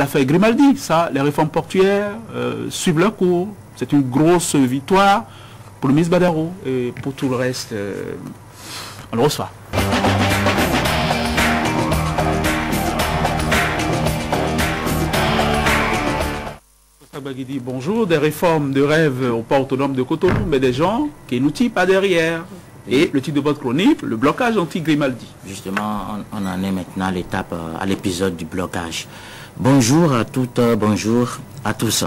L'affaire Grimaldi, ça, les réformes portuaires suivent leur cours. C'est une grosse victoire pour le ministre Badarou et pour tout le reste, on le reçoit. Bonjour, des réformes de rêve au port autonome de Cotonou, mais des gens qui nous tirent pas derrière. Et le titre de votre chronique, le blocage anti-Grimaldi. Justement, on en est maintenant à l'étape, à l'épisode du blocage. Bonjour à toutes, bonjour à tous.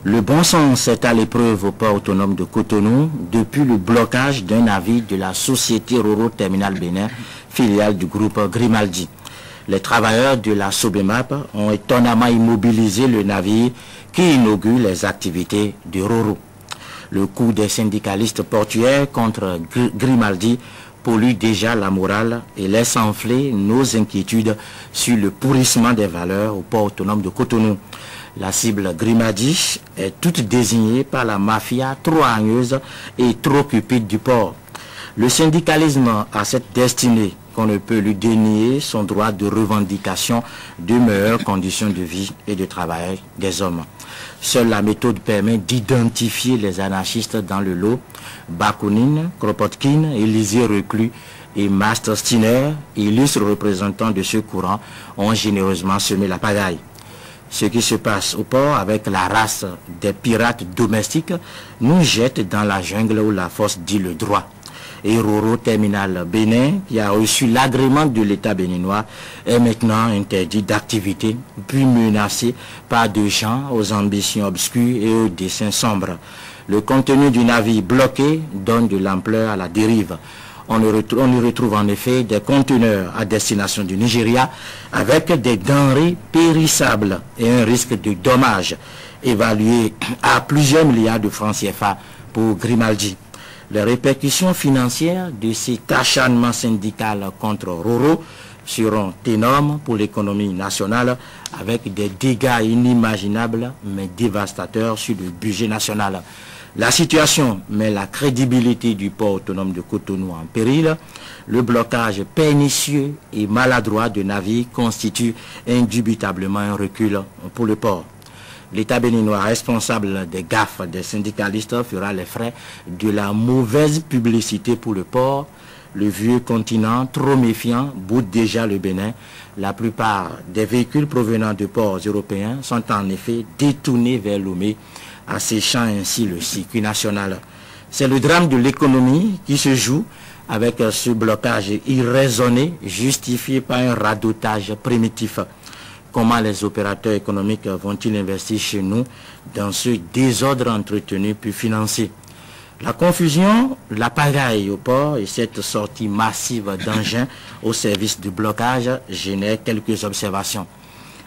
Le bon sens est à l'épreuve au port autonome de Cotonou depuis le blocage d'un navire de la société Roro Terminal Bénin, filiale du groupe Grimaldi. Les travailleurs de la Sobemap ont étonnamment immobilisé le navire qui inaugure les activités de Roro. Le coup des syndicalistes portuaires contre Grimaldi pollue déjà la morale et laisse enfler nos inquiétudes sur le pourrissement des valeurs au port autonome de Cotonou. La cible Grimaldi est toute désignée par la mafia trop hagneuse et trop cupide du port. Le syndicalisme a cette destinée qu'on ne peut lui dénier son droit de revendication de meilleures conditions de vie et de travail des hommes. Seule la méthode permet d'identifier les anarchistes dans le lot. Bakounine, Kropotkin, Élisée Reclus et Master Stiner, illustres représentants de ce courant, ont généreusement semé la pagaille. Ce qui se passe au port avec la race des pirates domestiques nous jette dans la jungle où la force dit le droit. Et Roro Terminal Bénin, qui a reçu l'agrément de l'État béninois, est maintenant interdit d'activité, puis menacé par des gens aux ambitions obscures et aux desseins sombres. Le contenu du navire bloqué donne de l'ampleur à la dérive. On y retrouve en effet des conteneurs à destination du Nigeria avec des denrées périssables et un risque de dommages évalué à plusieurs milliards de francs CFA pour Grimaldi. Les répercussions financières de cet acharnement syndical contre Roro seront énormes pour l'économie nationale avec des dégâts inimaginables mais dévastateurs sur le budget national. La situation met la crédibilité du port autonome de Cotonou en péril. Le blocage pernicieux et maladroit de navires constitue indubitablement un recul pour le port. L'État béninois responsable des gaffes des syndicalistes fera les frais de la mauvaise publicité pour le port. Le vieux continent, trop méfiant, boude déjà le Bénin. La plupart des véhicules provenant de ports européens sont en effet détournés vers Lomé, asséchant ainsi le circuit national. C'est le drame de l'économie qui se joue avec ce blocage irraisonné, justifié par un radotage primitif. Comment les opérateurs économiques vont-ils investir chez nous dans ce désordre entretenu puis financé? La confusion, la pagaille au port et cette sortie massive d'engins au service du blocage génèrent quelques observations.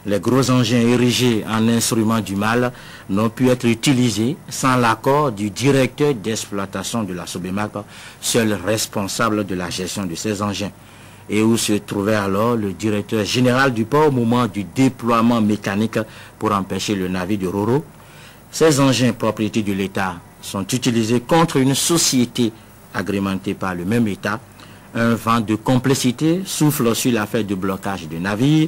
Les gros engins érigés en instruments du mal n'ont pu être utilisés sans l'accord du directeur d'exploitation de la Sobemap, seul responsable de la gestion de ces engins. Et où se trouvait alors le directeur général du port au moment du déploiement mécanique pour empêcher le navire de Roro. Ces engins propriété de l'État sont utilisés contre une société agrémentée par le même État. Un vent de complicité souffle sur l'affaire de blocage de navires.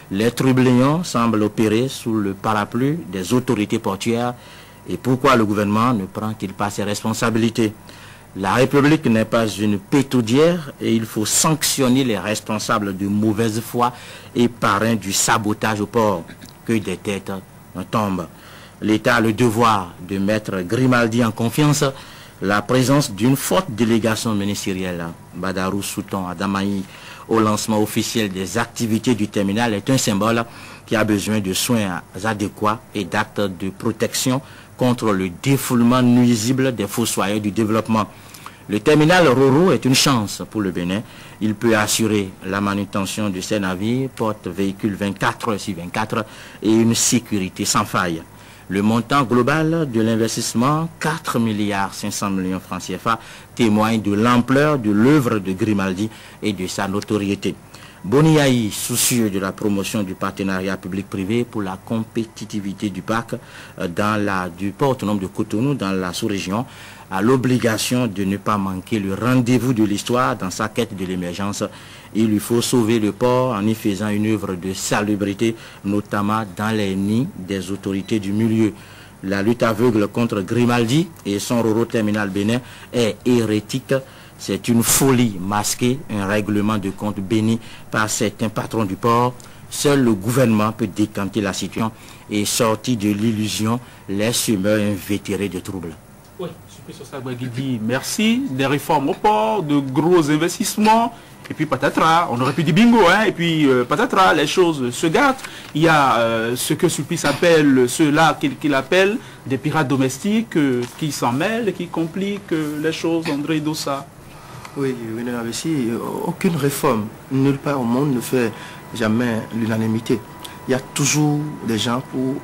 Les trublions semblent opérer sous le parapluie des autorités portuaires. Et pourquoi le gouvernement ne prend-il pas ses responsabilités? La République n'est pas une pétaudière et il faut sanctionner les responsables de mauvaise foi et parrains du sabotage au port. Que des têtes tombent. L'État a le devoir de mettre Grimaldi en confiance. La présence d'une forte délégation ministérielle, Badarou, Souton, Adamaï, au lancement officiel des activités du terminal est un symbole qui a besoin de soins adéquats et d'actes de protection contre le défoulement nuisible des fossoyeurs du développement. Le terminal Roro est une chance pour le Bénin. Il peut assurer la manutention de ces navires, porte-véhicules 24 heures sur 24 et une sécurité sans faille. Le montant global de l'investissement, 4 milliards 500 millions francs CFA, témoigne de l'ampleur de l'œuvre de Grimaldi et de sa notoriété. Boniaï, soucieux de la promotion du partenariat public-privé pour la compétitivité du parc du port autonome de Cotonou dans la sous-région, a l'obligation de ne pas manquer le rendez-vous de l'histoire dans sa quête de l'émergence. Il lui faut sauver le port en y faisant une œuvre de salubrité, notamment dans les nids des autorités du milieu. La lutte aveugle contre Grimaldi et son Roro Terminal Bénin est hérétique. C'est une folie masquée, un règlement de compte béni par certains patrons du port. Seul le gouvernement peut décanter la situation et sortir de l'illusion les semeurs invétérés de troubles. Oui, Supi dit merci, des réformes au port, de gros investissements, et puis patatras, on aurait pu dire bingo, hein, et puis patatras, les choses se gâtent. Il y a ce que Sulpice appelle, ceux-là qu'il appelle des pirates domestiques qui s'en mêlent, qui compliquent les choses, André Dossa. Oui, aucune réforme, nulle part au monde ne fait jamais l'unanimité. Il y a toujours des gens pour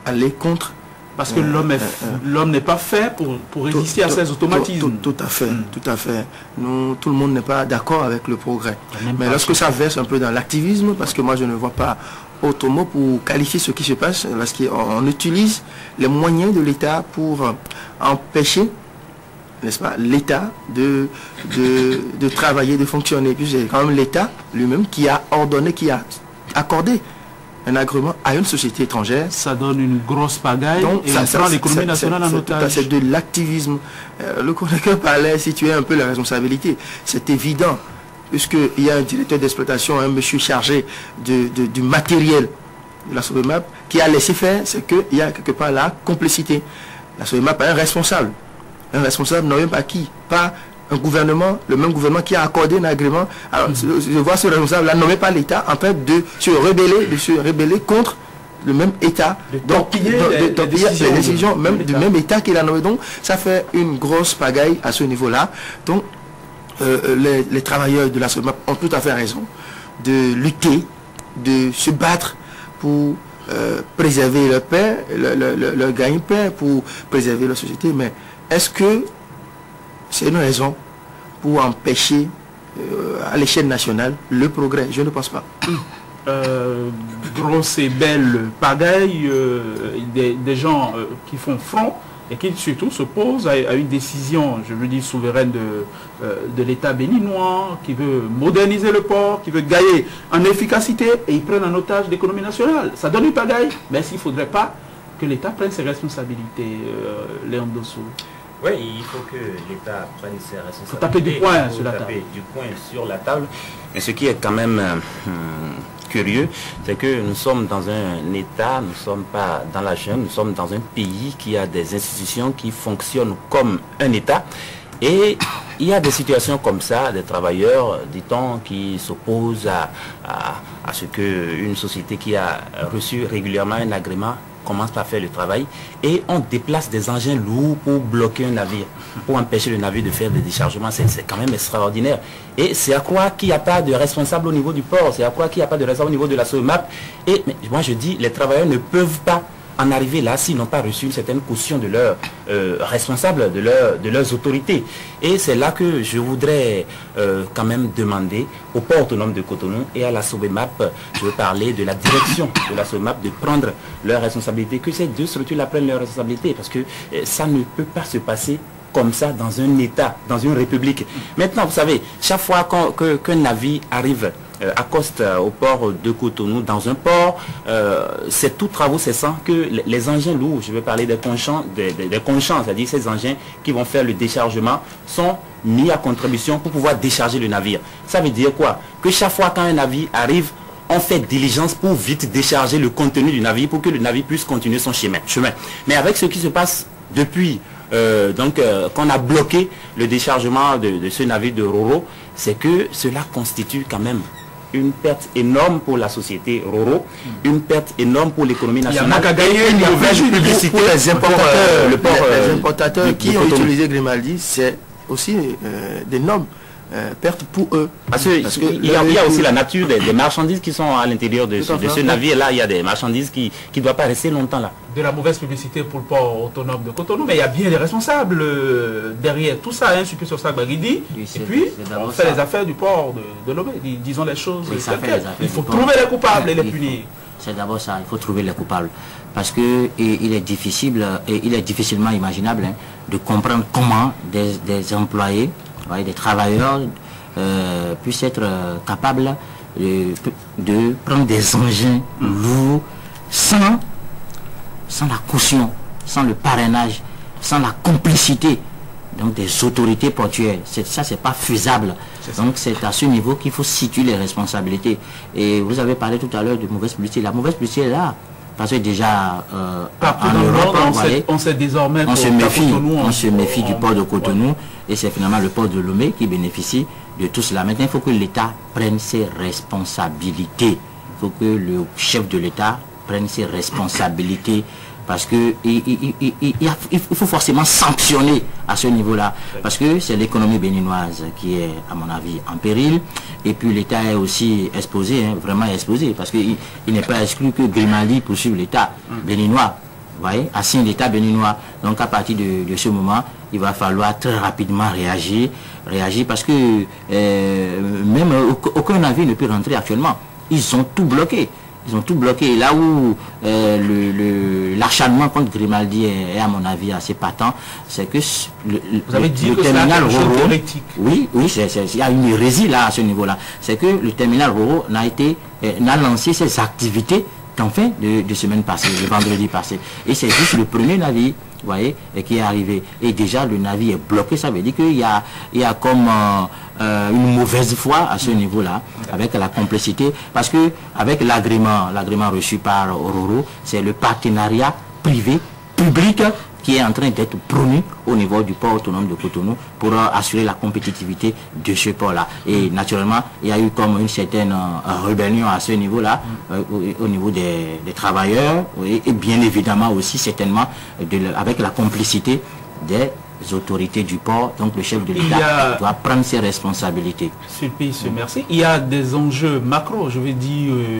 aller contre. Parce que l'homme n'est pas fait pour résister à ces automatismes. Tout à fait, tout à fait. Tout le monde n'est pas d'accord avec le progrès. Mais lorsque ça verse un peu dans l'activisme, parce que moi je ne vois pas autre mot pour qualifier ce qui se passe, lorsqu'on utilise les moyens de l'État pour empêcher, n'est-ce pas, l'État de travailler, de fonctionner. Puis c'est quand même l'État lui-même qui a ordonné, qui a accordé un agrément à une société étrangère. Ça donne une grosse pagaille. Donc, et ça prend l'économie nationale en otage. C'est de l'activisme. Le chroniqueur parlait, situait un peu la responsabilité. C'est évident, puisqu'il y a un directeur d'exploitation, un monsieur chargé du matériel de la SOVEMAP, qui a laissé faire, c'est qu'il y a quelque part la complicité. La SOVEMAP a un responsable. Un responsable non même pas qui, pas un gouvernement, le même gouvernement qui a accordé un agrément. Alors, je vois ce responsable-là nommé par l'État en train de se rebeller contre le même État. Donc, les décisions même du même État qu'il a nommé. Donc, ça fait une grosse pagaille à ce niveau-là. Donc, les travailleurs de la SOVEMAP ont tout à fait raison de lutter, de se battre pour préserver leur paix, leur gagne-pain, pour préserver leur société. Mais est-ce que c'est une raison pour empêcher à l'échelle nationale le progrès? Je ne pense pas. Grosse et belle pagaille, des gens qui font front et qui surtout s'opposent à une décision, je veux dire, souveraine de l'État béninois, qui veut moderniser le port, qui veut gagner en efficacité, et ils prennent en otage l'économie nationale. Ça donne une pagaille, mais s'il ne faudrait pas que l'État prenne ses responsabilités, Léon Dosso. Oui, il faut que l'État prenne ses responsabilités. Il faut taper du poing sur la table. Du poing sur la table. Et ce qui est quand même curieux, c'est que nous sommes dans un État, nous ne sommes pas dans la jungle, nous sommes dans un pays qui a des institutions qui fonctionnent comme un État. Et il y a des situations comme ça, des travailleurs, dit-on, qui s'opposent à ce qu'une société qui a reçu régulièrement un agrément commence par faire le travail, et on déplace des engins lourds pour bloquer un navire, pour empêcher le navire de faire des déchargements. C'est quand même extraordinaire. Et c'est à croire qu'il n'y a pas de responsable au niveau du port, c'est à croire qu'il n'y a pas de responsable au niveau de la SOVEMAP. Et mais moi je dis, les travailleurs ne peuvent pas en arriver là s'ils n'ont pas reçu une certaine caution de leurs responsables, de leurs autorités. Et c'est là que je voudrais quand même demander au port autonome de Cotonou et à la SOVEMAP, je veux parler de la direction de la SOVEMAP, de prendre leurs responsabilités, que ces deux structures prennent leurs responsabilités, parce que ça ne peut pas se passer comme ça dans un État, dans une république. Maintenant, vous savez, chaque fois qu'un navire arrive accoste au port de Cotonou, dans un port, c'est tout travaux cessant que les engins lourds, je vais parler des conchants, c'est-à-dire ces engins qui vont faire le déchargement, sont mis à contribution pour pouvoir décharger le navire. Ça veut dire quoi? Que chaque fois qu'un navire arrive, on fait diligence pour vite décharger le contenu du navire pour que le navire puisse continuer son chemin. Mais avec ce qui se passe depuis qu'on a bloqué le déchargement de ce navire de Roro, c'est que cela constitue quand même une perte énorme pour la société Roro, une perte énorme pour l'économie nationale. Il y a gagné une mauvaise publicité pour les importateurs. Les importateurs qui ont utilisé Grimaldi, c'est aussi des normes perte pour eux. Parce qu'il y a aussi la nature des marchandises qui sont à l'intérieur de ce navire-là. Il y a des marchandises qui ne doivent pas rester longtemps là. De la mauvaise publicité pour le port autonome de Cotonou, mais il y a bien des responsables derrière tout ça, hein, sur ça, Bagidi. Et puis, on fait les affaires du port de Lomé, disons les choses. Il faut trouver les coupables et les punir. C'est d'abord ça, il faut trouver les coupables. Parce que il est difficilement imaginable de comprendre comment des employés, des travailleurs puissent être capables de prendre des engins lourds sans la caution, sans le parrainage, sans la complicité donc des autorités portuaires. Ça, c'est pas faisable. Donc c'est à ce niveau qu'il faut situer les responsabilités. Et vous avez parlé tout à l'heure de mauvaise publicité. La mauvaise publicité est là. Parce que déjà, en Europe, on sait désormais on se méfie du port de Cotonou, et c'est finalement le port de Lomé qui bénéficie de tout cela. Maintenant, il faut que l'État prenne ses responsabilités. Il faut que le chef de l'État prenne ses responsabilités, parce que il faut forcément sanctionner à ce niveau-là, parce que c'est l'économie béninoise qui est, à mon avis, en péril. Et puis l'État est aussi exposé, vraiment exposé, parce qu'il n'est pas exclu que Grimaldi poursuive l'État béninois, vous voyez, assigne l'État béninois. Donc à partir de ce moment, il va falloir très rapidement réagir, parce que même aucun navire ne peut rentrer actuellement. Ils ont tout bloqué. Ils ont tout bloqué. Là où l'acharnement contre Grimaldi est, à mon avis, assez patent, c'est que le terminal Roro... Oui, il y a une hérésie là, à ce niveau-là. C'est que le terminal Roro n'a lancé ses activités qu'en fin de semaine passée, le vendredi passé. Et c'est juste le premier navire, vous voyez, qui est arrivé. Et déjà, le navire est bloqué. Ça veut dire qu'il y a comme une mauvaise foi à ce niveau-là, avec la complicité. Parce que avec l'agrément reçu par Ororo, c'est le partenariat privé-public qui est en train d'être promu au niveau du port autonome de Cotonou pour assurer la compétitivité de ce port-là. Et naturellement, il y a eu comme une certaine rébellion à ce niveau-là, au niveau des travailleurs, et bien évidemment aussi certainement avec la complicité des autorités du port. Donc le chef de l'État doit prendre ses responsabilités. Merci. Il y a des enjeux macro, je veux dire